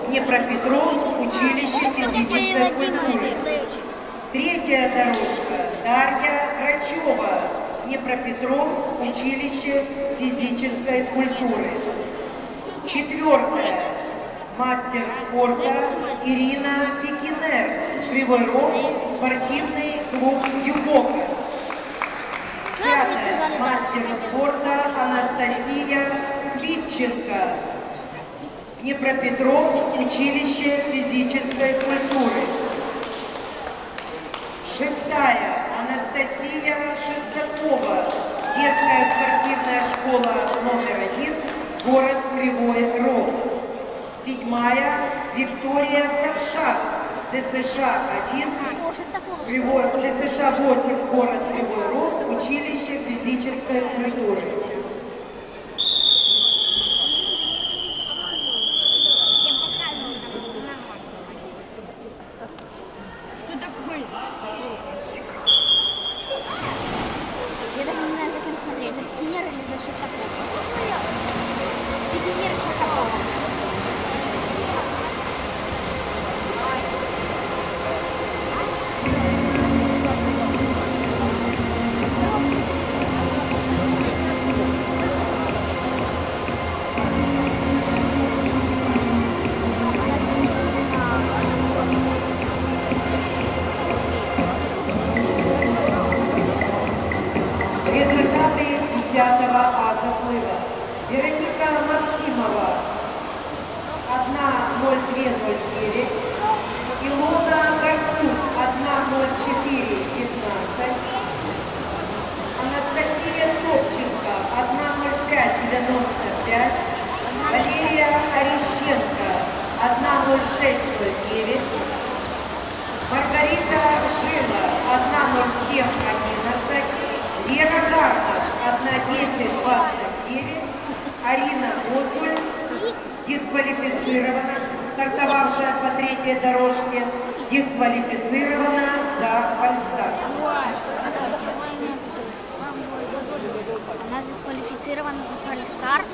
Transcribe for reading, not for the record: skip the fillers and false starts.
Днепропетровск, училище физической культуры. Третья дорожка Дарья Грачева, Днепропетровск, училище физической культуры. Четвертая мастер спорта Ирина Пикинер, Кривой Рог, спортивный клуб «Юбока». Пятая мастер спорта Анастасия Витченко, Днепропетровск, училище физической культуры. Шестая Анастасия Шестакова, детская спортивная школа №1, город Кривой Рог. Седьмая Виктория Савшак, ДСШ-1, ДСШ-8, город Кривой Рог, училище физической культуры. Что такое? Я даже не знаю, как это смотреть. За Пикинер или за Шестакова? Пикинер Шестакова. Результаты 10-го заплыва. Вероника Максимова 1:02:09, Илона Гарцук 1:04:15, Анастасия Собченко 1:05:95, Валерия Орещенко 1:06:09, Маргарита Жила 1:07:11, Вера Гарнаш 1:10:29, Арина Гусуль дисквалифицирована, стартовавшая по третьей дорожке, дисквалифицирована за фальстарт. Она дисквалифицирована за фальстарт.